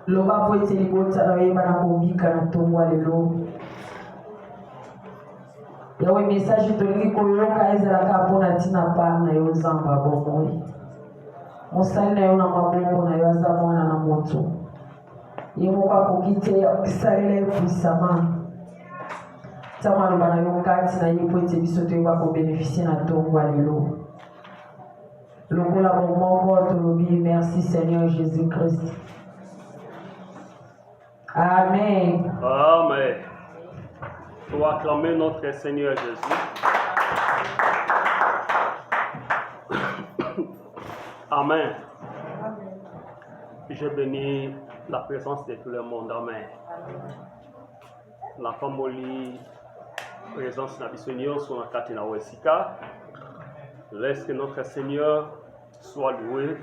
Loba po ete libota na yeba na kobika na tongo lelo. Yawe message tolingi koyoka ezalaka mpona ntina pa na yo nzambe abomoi. Mosali na yo na maboko na yo aza mwana na moto. Ye moko akoki te akokisalela ye puissama. Ntango aloba na yo kati na ye po ete biso toyeba kobeneficie na tongo lelo. Lokola bomoko tolobi merci Seigneur Jésus-Christ. Amen. Amen. Pour acclamer notre Seigneur Jésus. Amen. Je bénis la présence de tout le monde. Amen. La famille, présence de la Seigneur sur la Katina Wesika. Laisse que notre Seigneur soit loué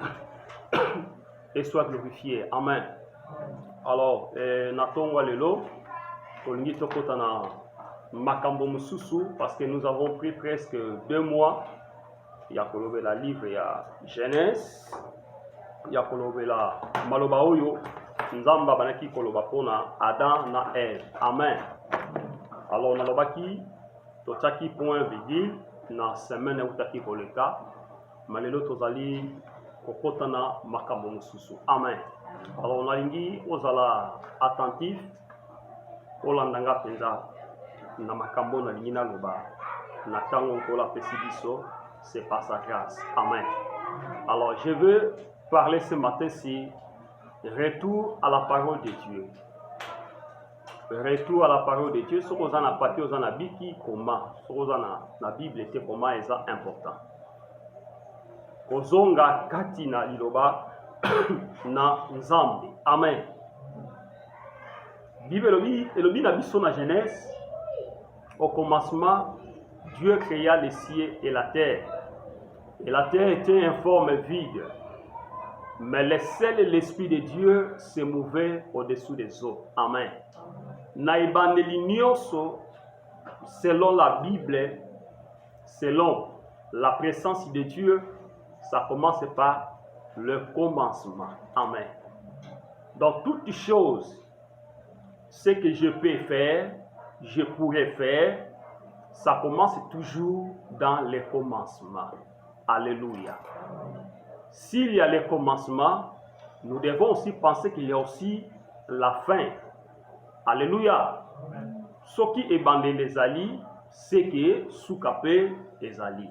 et soit glorifié. Amen. Alors, Nathan Walelo, Makambo Mususu, parce que nous avons pris presque 2 mois. Il y a la livre, il y a Genèse, il y a la Maloba Oyo, Nzamba Banaki Koloba Pona, Adam na Ève. Amen. Alors, Nalobaki, Totaki point virgule, na semaine Utaki Koleka, Malelo Tozali, Kokotana Makambo Mususu. Amen. Alors, on a lingi, ozala attentif, Olandanga Penza, na Makambo na Lina Loba, na Tango Kola Pesibiso, c'est par sa grâce. Amen. Alors, je veux parler ce matin-ci, retour à la parole de Dieu. Retour à la parole de Dieu, ce qu'on a papier, on a biki, comment, ce qu'on a la Bible était comment, est important. Kozonga katina liloba na nzambe. Amen. Bible elobi na biso na Genèse. Au commencement, Dieu créa les cieux et la terre. Et la terre était informe vide. Mais le sel et l'esprit de Dieu se mouvaient au-dessous des eaux. Amen. Na ibandeli nyonso, selon la Bible, selon la présence de Dieu, ça commence par le commencement. Amen. Dans toutes choses, ce que je peux faire, je pourrais faire, ça commence toujours dans le commencement. Alléluia. S'il y a le commencement, nous devons aussi penser qu'il y a aussi la fin. Alléluia. Ce qui est bandé les alliés, c'est que sous-capé les alliés.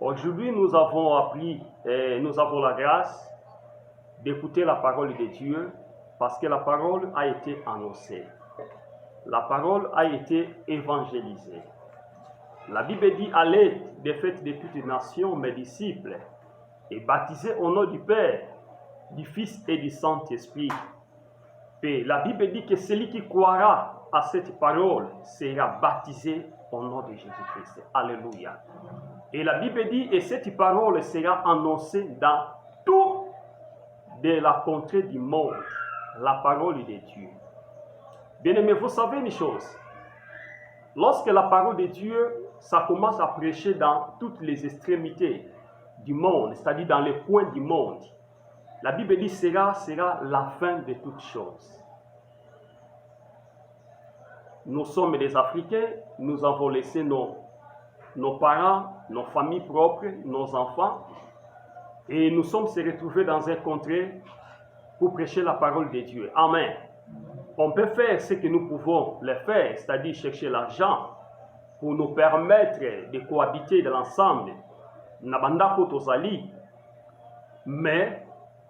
Aujourd'hui, nous avons appris, nous avons la grâce d'écouter la parole de Dieu parce que la parole a été annoncée. La parole a été évangélisée. La Bible dit, allez, faites de toutes les nations, mes disciples, et baptisez au nom du Père, du Fils et du Saint-Esprit. Et la Bible dit que celui qui croira à cette parole sera baptisé au nom de Jésus-Christ. Alléluia. Et la Bible dit, et cette parole sera annoncée dans tout de la contrée du monde, la parole de Dieu. Bien aimé, vous savez une chose, lorsque la parole de Dieu, ça commence à prêcher dans toutes les extrémités du monde, c'est-à-dire dans les coins du monde, la Bible dit, sera la fin de toutes choses. Nous sommes des Africains, nous avons laissé nos parents, nos familles propres, nos enfants, et nous sommes se retrouvés dans un contrée pour prêcher la parole de Dieu. Amen. On peut faire ce que nous pouvons le faire, c'est-à-dire chercher l'argent pour nous permettre de cohabiter dans l'ensemble. Mais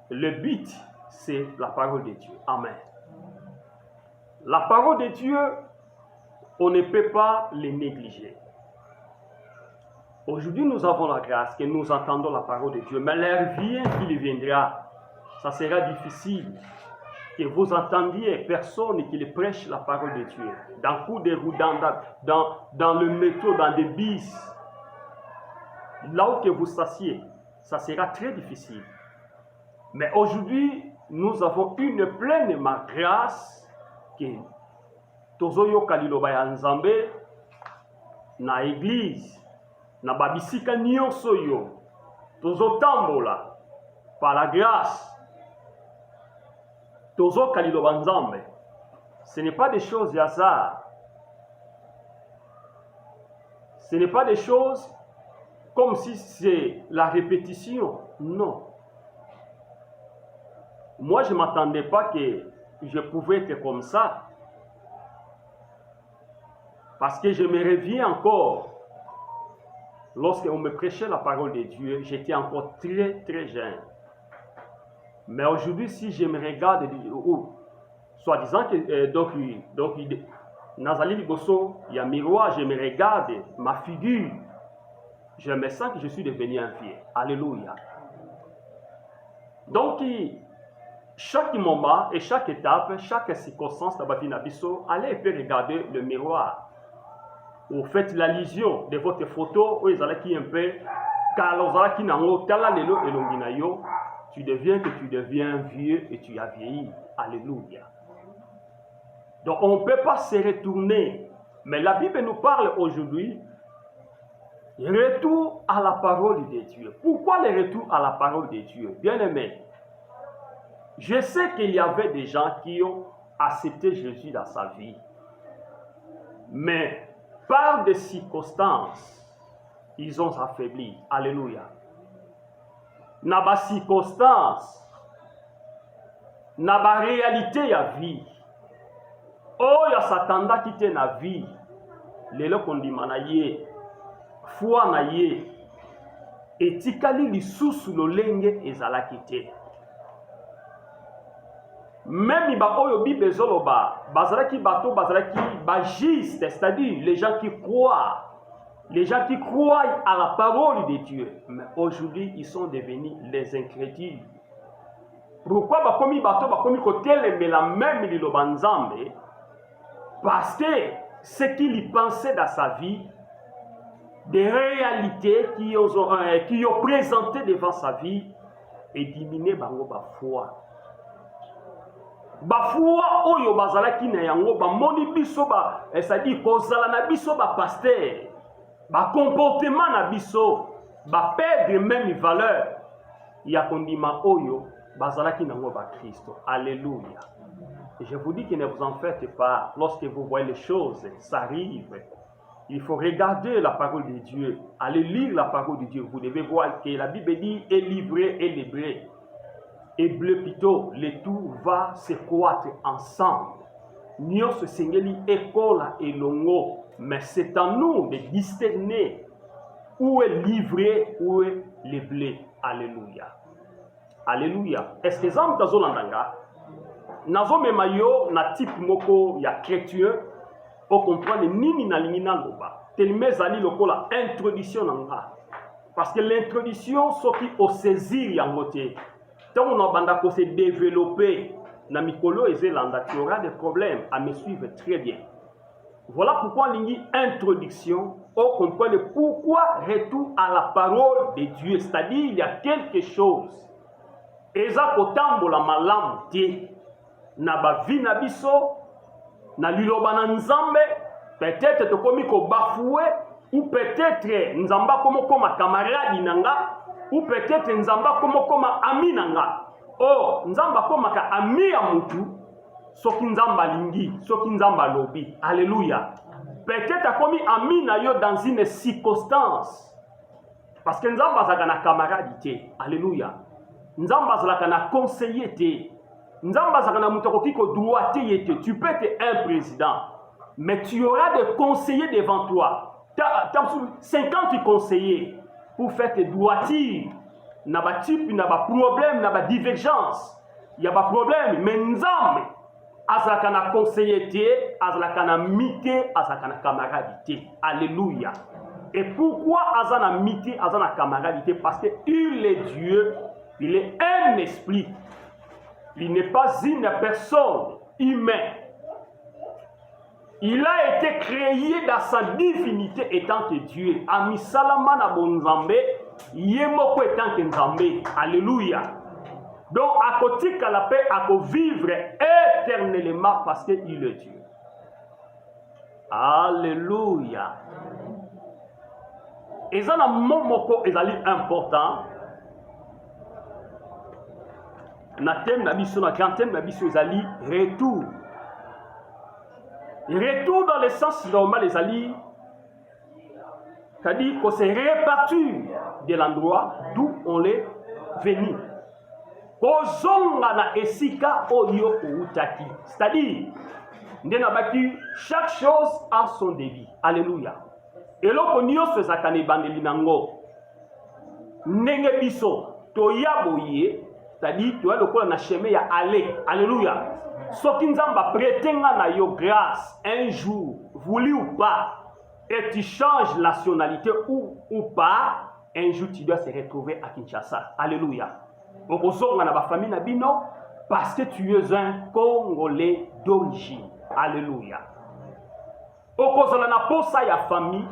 le but, c'est la parole de Dieu. Amen. La parole de Dieu, on ne peut pas les négliger. Aujourd'hui, nous avons la grâce que nous entendons la parole de Dieu, mais l'heure vient qu'il viendra. Ça sera difficile que vous entendiez personne qui les prêche la parole de Dieu. Dans coup de roue, dans le métro, dans des bis, là où que vous s'assiez, ça sera très difficile. Mais aujourd'hui, nous avons une pleine grâce que tozoyo kaliloba ya nzambe na église na babisika nyonso yo tozotambola par la grâce Tozo Kaliloba Nzambe. Ce n'est pas des choses de hasard. Ce n'est pas des choses comme si c'est la répétition. Non. Moi, je ne m'attendais pas que je pouvais être comme ça. Parce que je me reviens encore. Lorsqu'on me prêchait la parole de Dieu, j'étais encore très, très jeune. Mais aujourd'hui, si je me regarde, soi-disant que, donc Nazali Liboso, il y a un miroir, je me regarde, ma figure, je me sens que je suis devenu un vieux. Alléluia. Donc, chaque moment et chaque étape, chaque circonstance dans la vie d'Abisso, allez et puis regarder le miroir. Vous faites l'allusion de votre photo, où ils allaient qui un peu, car vous allez qui n'en tala lelo et l'onginayo, tu deviens vieux et tu as vieilli. Alléluia. Donc on ne peut pas se retourner. Mais la Bible nous parle aujourd'hui, retour à la parole de Dieu. Pourquoi le retour à la parole de Dieu? Bien aimé, je sais qu'il y avait des gens qui ont accepté Jésus dans sa vie. Mais par des circonstances, ils ont affaibli. Alléluia. N'a pas circonstance, n'a pas réalité à vie. Oh, ya satanda qui te na vie. Lelo kondima na ye, foi na ye, etikali lisusu lolenge ezalaki te. Même ba oyo Bible zoloba, bazalaki bato bazalaki bagiste, c'est-à-dire les gens qui croient. Les gens qui croient à la parole de Dieu, mais aujourd'hui, ils sont devenus les incrédules. Pourquoi bakomi bato bakomi kotele mais la même liloba nzambe? Parce que ce qu'il y pensait dans sa vie, des réalités qui ont présenté devant sa vie, et diminué bango ba foi. Ba foi oyo bazalaki na yango ba moni biso ba, c'est-à-dire kozala na biso ba pasteur. Ba comportement na biso ba perdre même valeur ya kondima oyo bazalaki nango ba Christ. Alléluia. Et je vous dis que ne vous en faites pas. Lorsque vous voyez les choses, ça arrive. Il faut regarder la parole de Dieu. Allez lire la parole de Dieu. Vous devez voir que la Bible dit est livré et livré. Et bleu plutôt, le tout va se croître ensemble. Nous se seigneli école et longo. Mais c'est à nous de discerner où est livré, où est le blé. Alléluia. Alléluia. Est-ce que Zam Tazolandanga, Nazo Memayo, na type moko ya chrétien, on comprend le nini na limina loba. Telme zali lokola introduction nanga. Parce que l'introduction, ce qui au saisir yangote. Tant on a banda ko se développer, na mikolo et zelanda, tu auras des problèmes à me suivre très bien. Voilà pourquoi l'ingi introduction, on comprend le pourquoi retour à la parole de Dieu. C'est-à-dire, il y a quelque chose. Eza kotambola malamu te. Na ba vi na biso, na liloba na nzambe, peut-être to komi ko bafoué, ou peut-être nzamba komo koma camarade nanga, ou peut-être nzamba komo koma ami nanga. Oh, nzamba koma ka ami ya mutu, soki nzamba lingi, soki nzamba lobi. Alléluia. Peut-être komi ami na yo dans une circonstance. Parce que nzamba zaka na camarade te. Alléluia. Nzamba zaka na conseiller te. Nzamba zaka na mutu ko droite te. Tu peux être un président, mais tu auras des conseillers devant toi. Tu as 50 conseillers pour faire tes droitures. N'a pas type, n'a pas problème, n'a pas divergence. Il y a pas problème, mais nzambe azaka na conseiller te, azaka na mité, azaka na camarade. Alléluia. Et pourquoi azana mité, azana camarade? Parce que il est Dieu, il est un esprit. Il n'est pas une personne humaine. Il a été créé dans sa divinité étant que Dieu. Ami salama na bonzambe, yemoko étant que nzambe. Alléluia. Donc, à côté de la paix, à vivre éternellement parce qu'il est Dieu. Alléluia. Et ça, na momoko ezali important. na thème na biso na grand thème na biso ezali retour. Retour dans le sens normal ezali, c'est-à-dire qu'on se répartit de l'endroit d'où on est venu. Kozonga na esika oyo outaki. C'est-à-dire, chaque chose a son débit. Alléluia. Et là, nyonso ezaka ebandeli nango. Ndenge biso toya boye, c'est-à-dire toya lokola na chemin ya aller. Alléluia. Soki nzamba pretenga na yo grâce un jour, voulu ou pas, et tu changes nationalité ou pas, un jour tu dois se retrouver à Kinshasa. Alléluia. Okozonga na ba famille na bino parce que tu es un Congolais d'origine. Alléluia. Okozala na posa ya famille,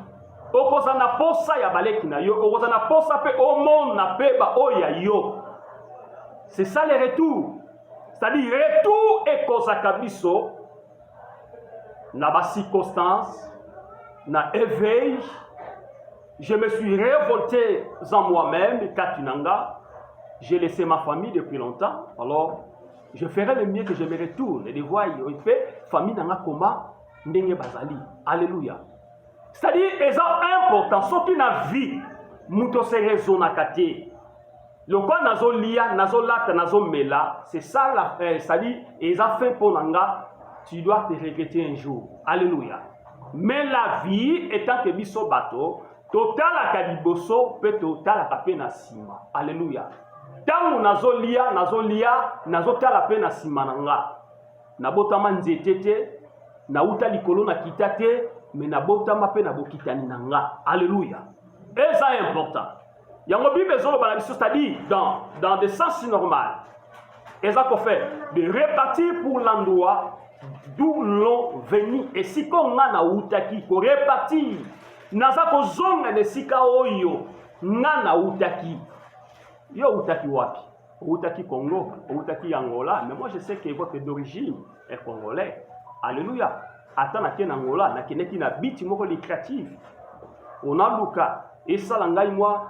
okozala na posa ya baleki na yo, okozala na posa pe omon na pe ba oya yo. C'est ça le retour. C'est-à-dire retour et kozaka biso na ba circonstance, na éveil. Je me suis révolté en moi-même, Katunanga. J'ai laissé ma famille depuis longtemps. Alors, je ferai le mieux que je me retourne et de voir, il fait famille nanga koma ndenge bazali. Alléluia. C'est-à-dire, c'est important. Ce qui n'a vie, muto se raisonne à kate. Le quoi nazo lia, nazo lata, nazo mela, c'est ça la c'est-à-dire, ils ont fait pour nanga, tu dois te regretter un jour. Alléluia. Mais la vie, étant que biso bateau, total à kadiboso, peut total à kape na sima. Alléluia. Tango nazolia, nazota la peine à simananga. Nabotama nzetete, na uta likolo na kitate, mais nabotama pe na bokitani nanga. Alléluia. Et ça est important. Yango Bible besoin de c'est-à-dire dans des sens normaux. Et ça qu'on fait de répartir pour l'endroit d'où l'on venu. Et si qu'on a na utaki, qu'on répartir, naza ko zonga ne sika oyo, na utaki. Yo outaki wapi? Outaki Congo, outaki Angola, mais moi je sais que votre d'origine est congolais. Alléluia. Attends na ken Angola, na keneki na biti moko lucratif. On a luka et ça langai moi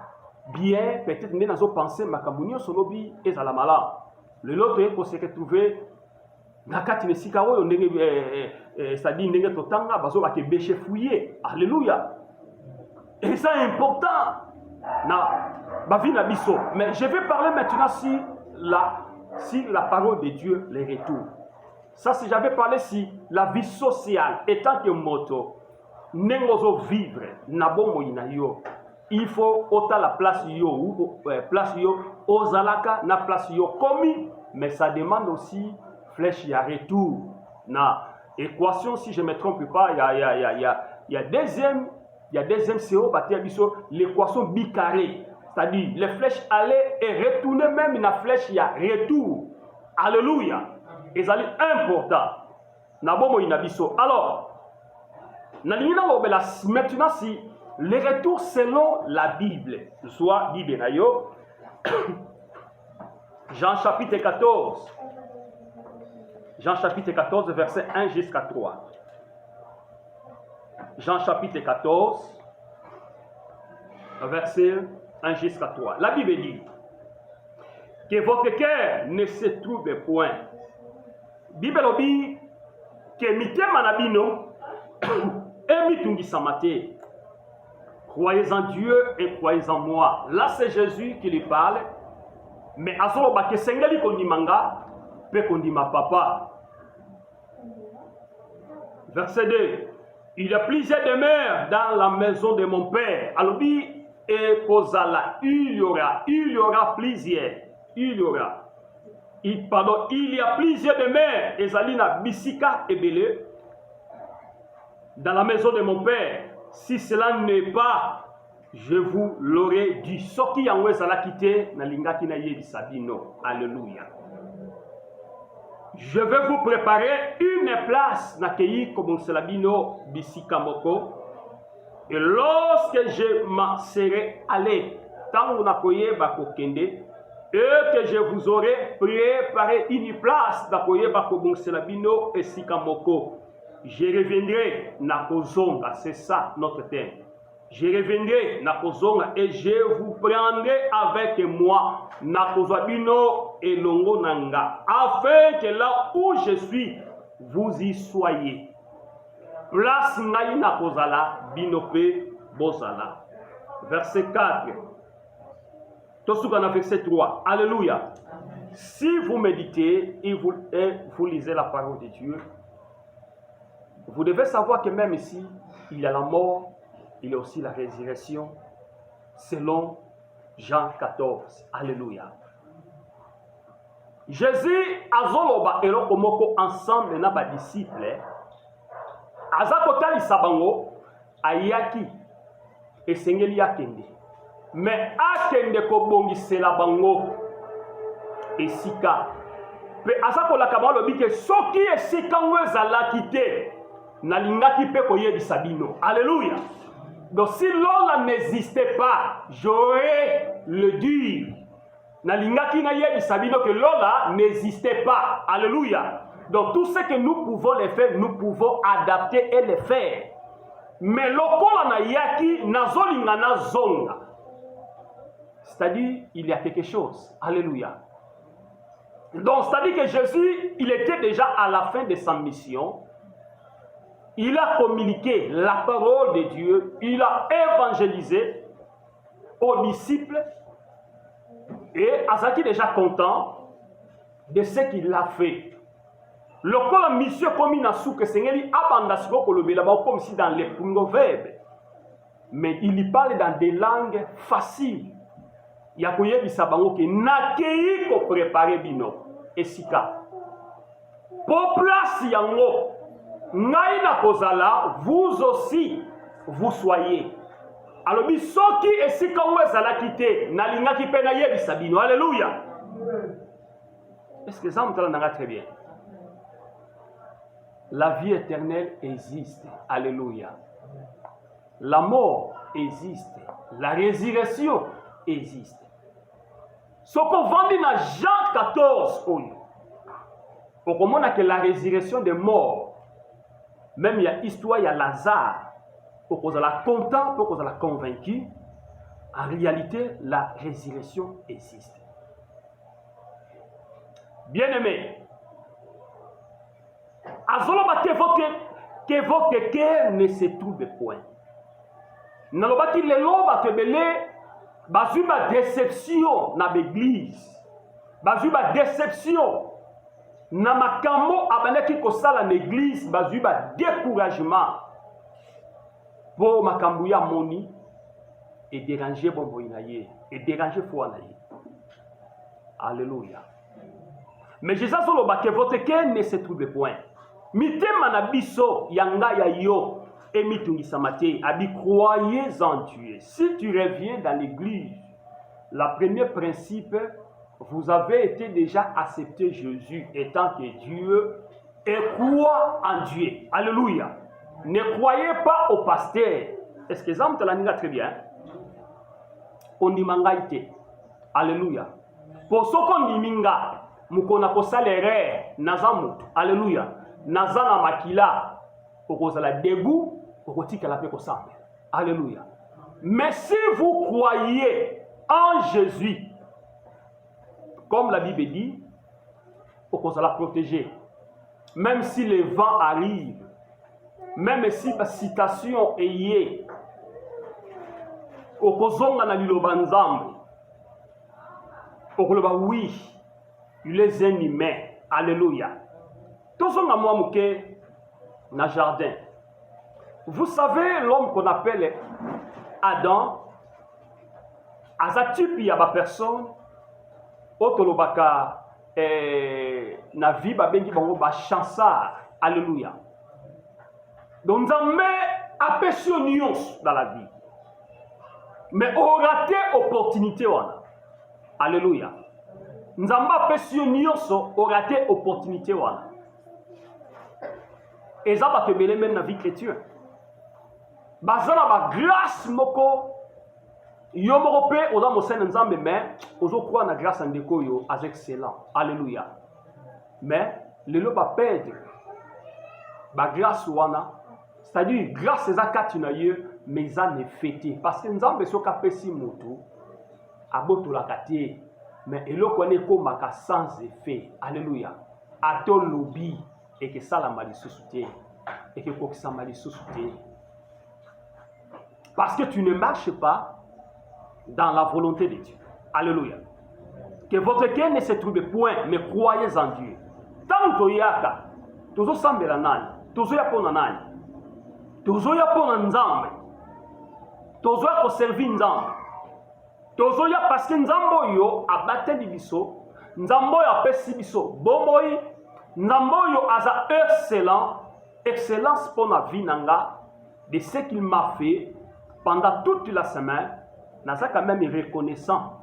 bien peut-être mais nazo penser makambunyo solobi ezala mala. Le lot est pour se retrouver na kati ne sikaro yo ndenge ça dit ndenge totanga bazo ba ke béché fouiller. Alléluia. Et ça est important. Na mais je vais parler maintenant sur la parole de Dieu, les retours. Ça, si j'avais parlé sur la vie sociale, étant que moto, n'engozo vivre, n'abo na yo, il faut autant la place yo, place yo, ozalaka, na place yo, commis, mais ça demande aussi flèche ya retour. Na équation, si je ne me trompe pas, il y a deuxième CO, l'équation bicarrée. C'est-à-dire, les flèches allaient et retournaient même une flèche, il y a retour. Alléluia. Et ça est important. Alors, maintenant, si les retours selon la Bible, soit Bible Nayo, Jean chapitre 14. Jean chapitre 14, verset 1 jusqu'à 3. Jean chapitre 14, verset 1 jusqu'à 3. La Bible dit que votre cœur ne se trouve point. Bible dit que mitema na bino et mitungi samate. Croyez en Dieu et croyez en moi. Là c'est Jésus qui lui parle. Mais azolo ba ke sengeli kondimanga pe kondima papa. Verset 2. Il y a plusieurs demeures dans la maison de mon père. Alors et kozala, il y aura plusieurs. Il y a plusieurs demeures. Ezalina bisika et belé dans la maison de mon père. Si cela n'est pas, je vous l'aurais dit. Soki yango ezala kite na lingaki na yebi sabino. Alléluia. Je vais vous préparer une place na keyi comme selabino bisika moko. Et lorsque je m'en serai allé, tant que nakoye bakokende, et que je vous aurai préparé une place nakoye bakobon selabino et sikamoko, je reviendrai na kozonga. C'est ça notre thème. Je reviendrai na kozonga et je vous prendrai avec moi na kozwa bino elongo nanga, afin que là où je suis, vous y soyez. Place ngai na kozala bino pe bozala. Verset 4. Tosuka na verset 3. Alléluia. Si vous méditez et vous lisez la parole de Dieu, vous devez savoir que même ici, il y a la mort, il y a aussi la résurrection, selon Jean 14. Alléluia. Jésus azoloba eloko moko ensemble na ba disciple. Azakotali sabango ayaki esengeli akende. Mais akende ko bongisela bango esika. Pe azakolaka bango lobi ke soki esika ngwezalaki te nalingaki pe koyebisa bino. Alléluia. Donc si l'homme n'existait pas, j'aurais le dire. Nalingaki na yebisa bino que l'homme n'existait pas. Alléluia. Donc tout ce que nous pouvons les faire, nous pouvons adapter et les faire. Mais lokola na yaki nazolinga na zonga. C'est-à-dire, il y a quelque chose. Alléluia. Donc, c'est-à-dire que Jésus, il était déjà à la fin de sa mission. Il a communiqué la parole de Dieu. Il a évangélisé aux disciples. Et Azaki est déjà content de ce qu'il a fait. Lokola mission comme il a su que Seigneur abandasiko kolobela ba comme si dans les proverbes. Mais il y parle dans des langues faciles. Ya koyebisa bango ke nakei ko préparer bino esika. Pour place yango ngai na kozala vous aussi vous soyez. Alors bisoki esika ngwezala kite nalingaki pe na yebisa bino. Alléluia. Est-ce que ça m'entend très bien? La vie éternelle existe. Alléluia. La mort existe. La résurrection existe. Ce qu'on vend dans Jean 14, on comprend que la résurrection des morts, même il y a histoire, il y a Lazare, pour qu'on la content, pour qu'on la convaincu, en réalité, la résurrection existe. Bien-aimé, azoloba que votre cœur ne se trouve point. Naloba ki lelo batebele bazui ba déception na l'église. Bazui ba déception na makambo abanaki kosala na l'église, bazui ba découragement pour makambo ya moni et déranger bombo inaye et déranger foi na ye. Alléluia. Mais Jésus soloba que votre cœur ne se trouve point. Mitema na biso yanga ya yo et mitungisa mate abi croyez en Dieu. Si tu reviens dans l'église, la première principe, vous avez été déjà accepté Jésus étant que Dieu et crois en Dieu. Alléluia. Ne croyez pas au pasteur. Est-ce que ça me l'a très bien? On dit mangaïte. Alléluia. Pour ce qu'on dit minga, mukona ko salaire nazamutu. Alléluia. Nazana makila okozala dégoût okotika la paix ensemble. Alléluia. Mais si vous croyez en Jésus, comme la Bible dit, okozala protégé. Même si les vents arrivent, même si la citation est yé, okozonga na liloba nzambe, okoloba oui, il est un humain. Alléluia. Tozonga mwa muke na jardin. Vous savez, l'homme qu'on appelle Adam, azatupi ya ba personne, otolobaka na vie ba bengi bango ba chansard. Alléluia. Donc nzambe apesio nyons dans la vie. Mais on raté opportunité wana. Alléluia. Nzambe apesio nyons on raté opportunité wana. Et ça va te mêler même dans la vie chrétienne. Bazana ba grâce moko yo moko pe oza mosene nzambe mais ozo croire na grâce ndeko yo as excellent. Alléluia. Mais lelo ba perdre ba grâce wana, c'est-à-dire grâce eza kati na ye mais ça ne fêté. Parce que nous avons besoin de faire moto, à boto la kate, mais il connaît comme sans effet. Alléluia. À ton lobby, et que ça la mali sous-soutien, et que ça mali sous-soutien. Parce que tu ne marches pas dans la volonté de Dieu. Alléluia. Que votre cœur ne se trouve point, mais croyez en Dieu. Tant que yaka, toujours semble la nani, toujours ya pona nani, toujours ya pona nzambe, toujours ya servir nzambe, toujours ya parce que nzambo yo abate biso, nzambo yo apesi biso, bomboyi, nzambo yo aza excellence pour la vie nanga, de ce qu'il m'a fait pendant toute la semaine, naza quand même reconnaissant.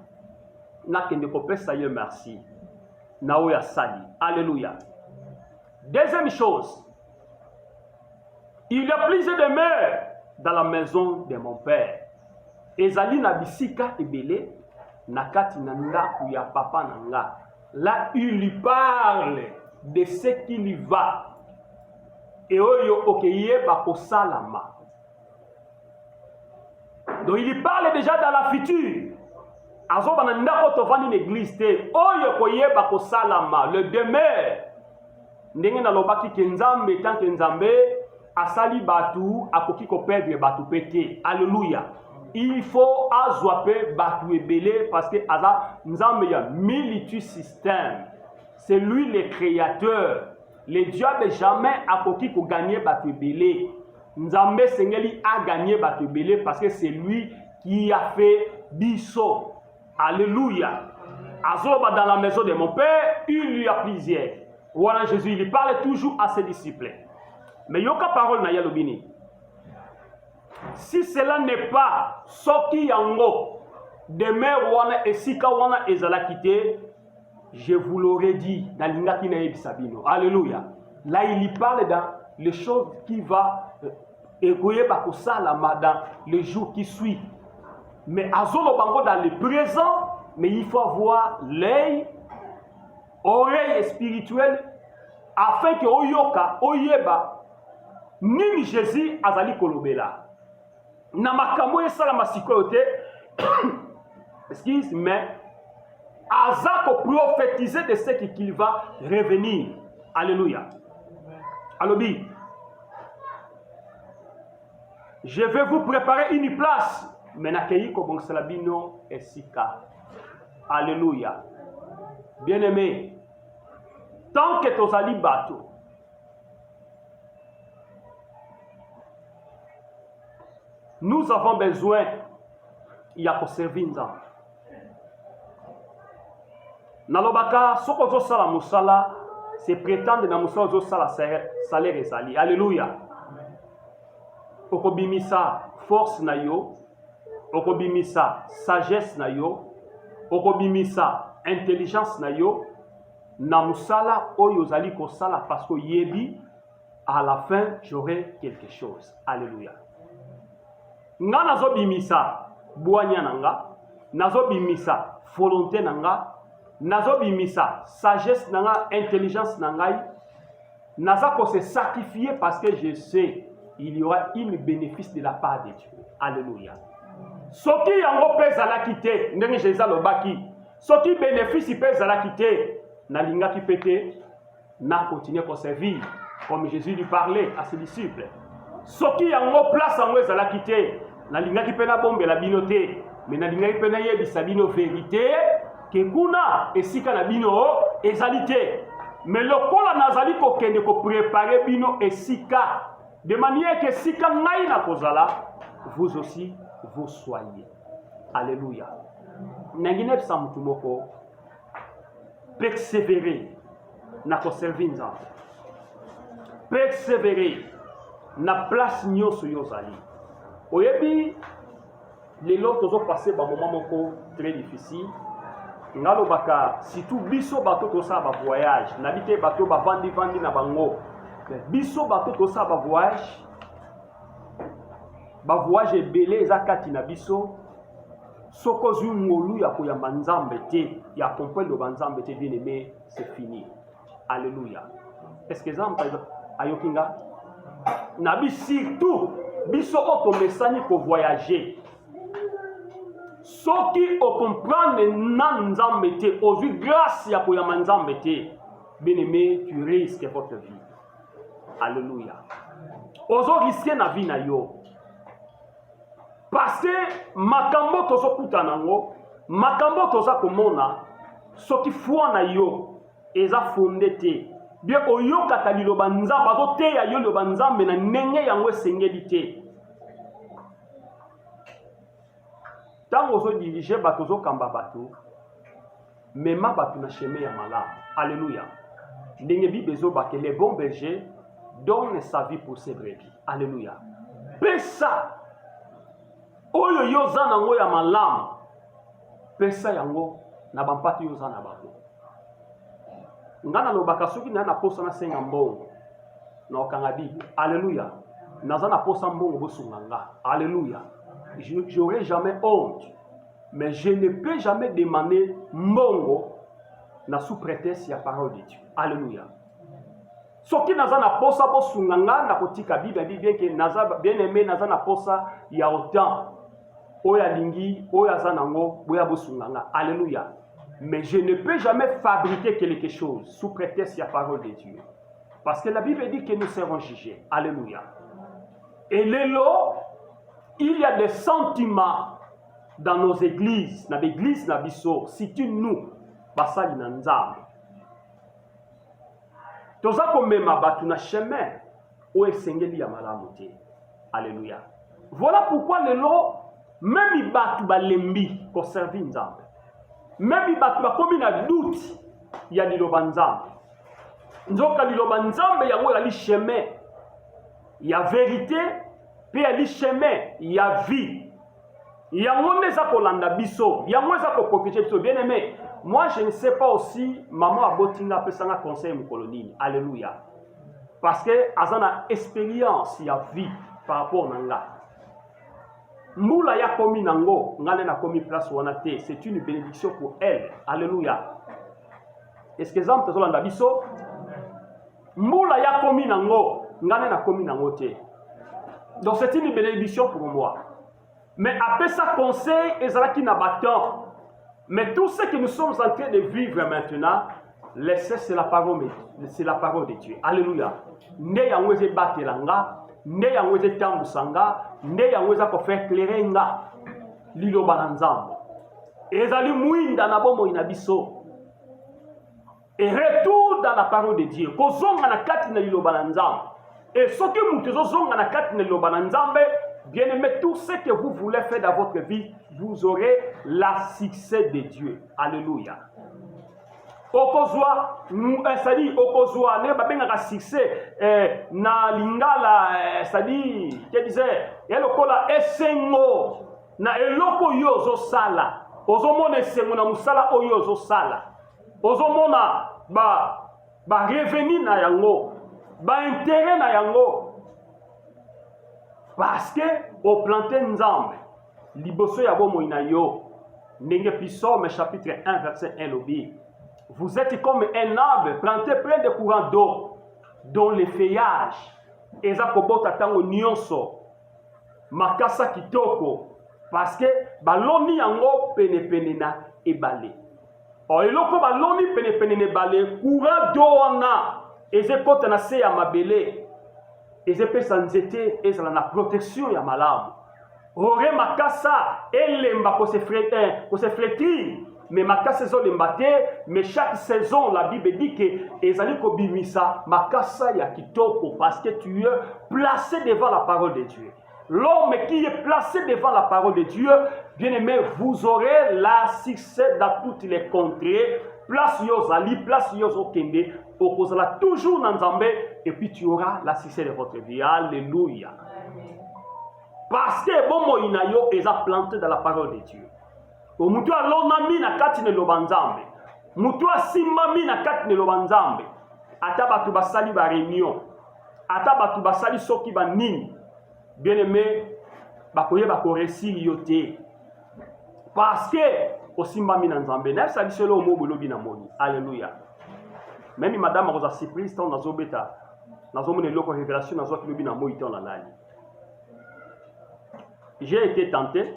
Merci. Naoya Sali. Alléluia. Deuxième chose, il y a plusieurs demeures dans la maison de mon père. Ezali na bisika ebele nakati nanga ou ya papa nanga. Là, il lui parle de ce qui lui va. Et oyo okeye bako salama. Donc il lui parle déjà dans la future. Azoba na ndako tovani l'église te oyo koyeba ko salama le demeure ndenge na lobaki ke nzambe tant que nzambe asali batu akoki ko perdre batu pété. Alléluia. Il faut azwape batu ebele parce que aza nzambe ya militu système. C'est lui le créateur. Le diable jamais akoki ko gagner batu ebele. Nzambe sengeli a gagné batu ebele parce que c'est lui qui a fait biso. Alléluia. Azoba dans la maison de mon père, il y a plusieurs. Voilà Jésus, il parle toujours à ses disciples. Mais yoka parole na yalobini. Si cela n'est pas soki yango demeure wana esika wana ezala kité, je vous l'aurais dit dans l'ingaki na yebisabino. Alléluia. Là il y parle dans les choses qui va égoyer bakosalama dans les jours qui suivent. Mais azolo bango dans le présent, mais il faut avoir l'œil, oreille spirituelle, afin que oyoka, oyeba, nini Jésus azali kolobela. Na makambo esala masikoyote, excuse, mais azako prophétiser de ce qu'il va revenir. Alléluia. Alobi. Je vais vous préparer une place. Menakei ko salabino esika. Alléluia. Bien-aimé, tant que tozali bato, nous avons besoin ya ko servir nzambe. Nalobaka soko zo sala musala, c'est prétendre na musala zo sala salaire ezali. Alléluia. Okobimisa force na yo, okobimisa sagesse na yo, okobimisa intelligence na yo, na musala oyo zali ko sala parce que yebi à la fin j'aurai quelque chose. Alléluia. Nga nazo bimisa boanya nanga, nazo bimisa volonté nanga, nazo bimisa sagesse nanga, intelligence nangai, naza ko se sacrifier parce que je sais il y aura une bénéfice de la part de Dieu. Alléluia. Soki yango pesa la kité, ndenge Jésus lobaki. Soki bénéfice pesa la kité, na linga ki pété, na continuer à servir comme Jésus lui parlait à ses disciples. Soki yango place yango eza la kité, na linga ki pena bombe la binoté, mais na linga ki pena yebisa bino vérité, ke kuna esika na bino ezalité. Mais lokola nazali ko kende ko préparer bino esika de manière que si quand na kozala, vous aussi vous soyez. Alléluia. Nangine samtumoko persévérer na ko servir nzambe. Persévérer na place nyoso yozali. Oyebi lelo tozo passer ba moment moko très difficile. Ngalo baka surtout biso bato to sa ba voyage, nabite bato ba vandi na bango. Biso bato to sa ba voyage ebele ezakati na biso soko zu ngolu ya koyamba nzambe te ya comprendre ba nzambe te bien aimé, c'est fini. Alléluia. Est-ce que nzambe ayokinga nabi surtout biso otomesani ko voyager. Soki o comprendre na nzambe te, ozu grâce ya koyama nzambe te, bien-aimé, tu risques votre vie. Alléluia. Ozo risquer na vie na yo. Parce que makambo tozo kuta nango, makambo toza komona, soki foi na yo eza fondé te. Bien oyokaka liloba nzambe, azo te ya yo liloba nzambe na ndenge yango esengeli te. Tant ozo diriger bato ozo kamba bato, mema bato na chemin ya malamu. Alléluia. Ndenge Bible ezobake les bons bergers donne sa vie pour ses brebis. Alléluia. Pesa oyo yoza nango ya malamu, pesa yango na bampati yoza na bango. Ngana lobaka soki na posa na senga mbongo na okanga Bible. Alléluia. Naza na posa mbongo bosunga nga. Alléluia. J'aurai jamais honte, mais je ne peux jamais demander mbongo na sous prétexte ya parole de Dieu. Alléluia. Soki naza na posa bosunga nga na kotika Bible bien que naza bien aimé naza na posa ya autant oya lingi oya zanango boya bosunga nga. Alléluia. Mais je ne peux jamais fabriquer quelque chose sous prétexte ya parole de Dieu. Parce que la Bible dit que nous serons jugés. Alléluia. Et l'élo, il y a des sentiments dans nos églises, dans l'église na biso, si tu nous basali na nzambe. Toza komema batu na chemin o esengeli ya malamu te. Alléluia. Voilà pourquoi l'élo, même batu balembi ko servir nzambe. Même batu bakomi na doute ya liloba nzambe. Nzoka liloba nzambe yango ya li chemin ya vérité, puis ya li chemin ya vie. Yango neza kolanda biso, yango neza ko protéger biso. Bien aimé, moi je ne sais pas aussi maman abotinga pesanga conseil mukolonini. Alléluia. Parce que azana expérience ya vie par rapport à nga. Moula ya komi nango, ngane na komi place wana te, c'est une bénédiction pour elle. Alléluia. Est-ce que exemple tozolanda biso? Moula ya komi nango, ngane na komi nango te. Donc c'est une bénédiction pour moi. Mais après ça conseil ezalaki na bâton. Mais tout ce que nous sommes en train de vivre maintenant, c'est la parole, c'est la parole de Dieu. Alléluia. Ne yango eze batelanga, ne yango eze tambusanga, ne yango eza ko faire éclairer nga liloba na nzambe. Ezali muinda na bomo ina biso. Et retour dans la parole de Dieu. Kozonga na kati na liloba na nzambe. Et ce que mutu zonga na kati na liloba na nzambe, bien-aimé, tout ce que vous voulez faire dans votre vie, vous aurez la succès de Dieu. Alléluia. Okozwa, c'est-à-dire, okozwa, ne babengaka succès, na lingala, c'est-à-dire, qui disait, elokola esengo, na eloko yo ozo sala, ozo mona esengo na musala oyo ozo sala, ozo mona ba revenu na yango, ba intérêt na yango. Parce que au planté nzambe liboso ya bomo ina yo ndenge Psaume chapitre 1 verset 1 lobi, vous êtes comme un arbre planté plein de courants d'eau dont les feuillages eza kobota tango nyonso makasa kitoko parce que baloni yango pene na ebale. O eloko baloni pene na ebale courant d'eau wana ezekota na se ya mabele. Et je peux s'en jeter et la protection ya malamu. Ore makasa elemba ko se flétrir, mais makasa zo lembate, mais chaque saison la Bible dit que ezali ko bimisa makasa ya kitoko parce que tu es placé devant la parole de Dieu. L'homme qui est placé devant la parole de Dieu, bien aimé, vous aurez la succès dans toutes les contrées. Place Yozali, place Yozokende, okozala toujours dans Nzambe, et puis tu auras la succès de votre vie. Alléluia. Parce que bon moïna yo est planté dans la parole de Dieu. O mutu alonami na kati ne lobanzambe. Mutu asimami na kati ne lobanzambe. Ata batu basali ba réunion. Ata batu basali soki ba nini. Bien aimé, bakoye bako réussir yote. Parce que osimami na nzambe na sa biselo mo bolobi na moni. Alléluia. Même madame akoza surprise tant nazobeta. Nazomone loko révélation nazo kilobi na mo ito na lali. j'ai été tenté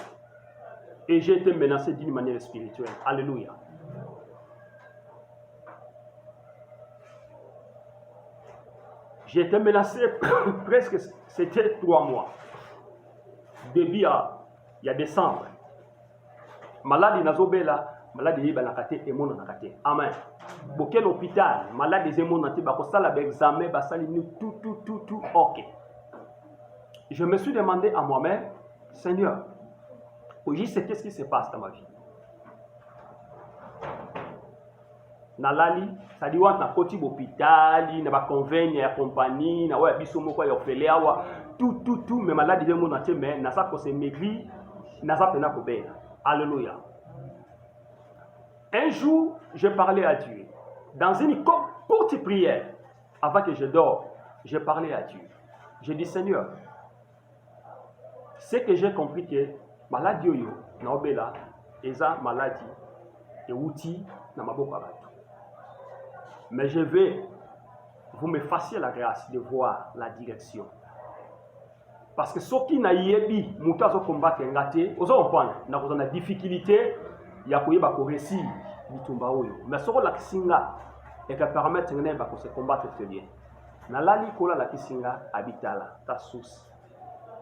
et j'ai été menacé d'une manière spirituelle. Alléluia. J'ai été menacé presque, c'était 3 mois. Début il y a décembre. Maladie nazobela, maladie yi balakate et mon nakate. Amen. Boken hôpital, malade des émotions nanti bako sala ba examen ba sali ni tout OK. Je me suis demandé à moi-même, Seigneur, aujourd'hui c'est qu'est-ce qui se passe dans ma vie? Nalali, ça dit wa na koti hôpital, na ba convenir ya compagnie, na wa biso moko ya ofele awa, tout mais maladie des émotions nanti mais na ça ko se maigri, na ça pena ko bela. Alléluia. Un jour, je parlais à Dieu. Dans une courte prière, avant que je dors, j'ai parlé à Dieu. J'ai dit, Seigneur, c'est que j'ai compris que maladie yo na obela eza maladie et outil na maboko abatu. Mais je vais vous me fassiez la grâce de voir la direction. Parce que ce qui na yebi muta zo combattre ngate, ozo comprendre na ko na difficulté ya koyeba ko réussir bitumba oyo. Mais ce la kisinga et que permettre ngene ba ko se combattre très bien. Na lali kola la kisinga habitala ta source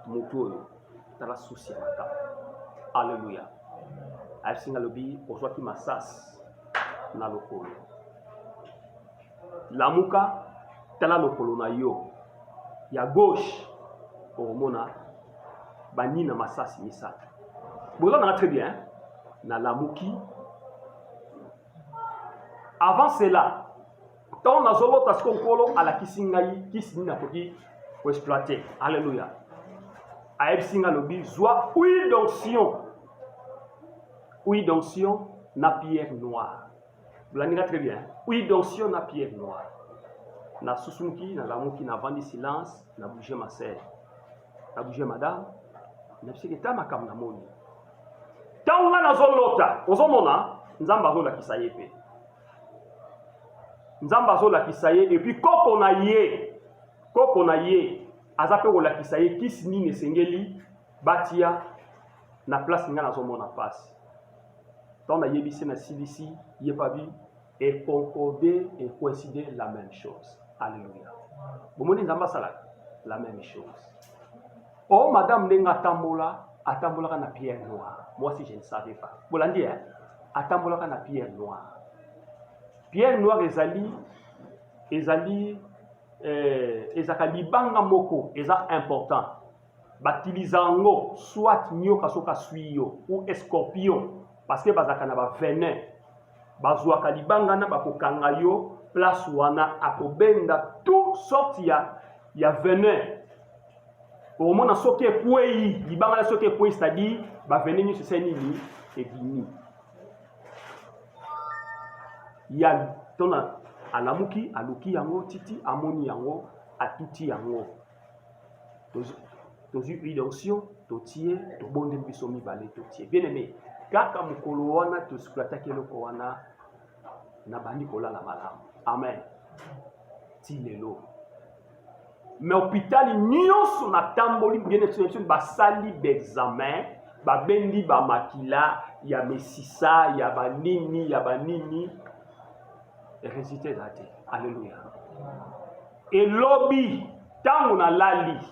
muto oyo ta la source ya mata. Alléluia. A kisinga lobi ozwa ki masas na lokolo. La muka tala lokolo na yo ya gauche Mona bani na masasi misaka. Bon, on a très bien. Na la muki. Avant cela, tant on a zolo taskonkolo à la kisingai kisini na koki pour exploiter. Alléluia. A ebsinga lobi zwa huile d'onction. Huile d'onction na pierre noire. Vous l'avez très bien. Huile d'onction na pierre noire. Na susunki na la muki na vandi silence na bouger ma sœur. Na bouger madame, na psiketa makam na moni. Tanga na zolota, ozomona, nzamba zola kisaye pe. Nzamba zola kisaye et puis koko na ye, azape ola kisaye kisini ne sengeli batia na place nga na zomona passe. Tant na yebisi na silisi, yepabi et concorder et coïncider la même chose. Alléluia. Bomoni nzamba sala la même chose. Oh, madame Nenga atambola na pierre noire. Moi aussi, je ne savais pas. Vous l'avez dit, hein? Atambola na pierre noire. Pierre noire, ezali libanga moko, eza important. Batilizango, soit nyo kasoka suyo, ou escorpion, parce que bazaka na ba venin. Bazouaka libanga na bakokanga yo, place wana akobenda tout sorte ya venin. Au moins, ce qui est pour c'est-à-dire, venir sur ces nids et bini. Il y a ton alamuki, aluki yango, titi, amoni yango, atuti yango. Tozu huile d'onction, totier, to bonde bisomi balé, totier. Bien aimé, kaka mukolo wana, to sklata keloko wana, na bandi kola la malam. Amen. Tilelo. Mais hôpital nyonso na tamboli bien exception basali d'examen ba bendi ba makila ya mesisa ya banini résultat date. Alléluia. Et lobby tango na lali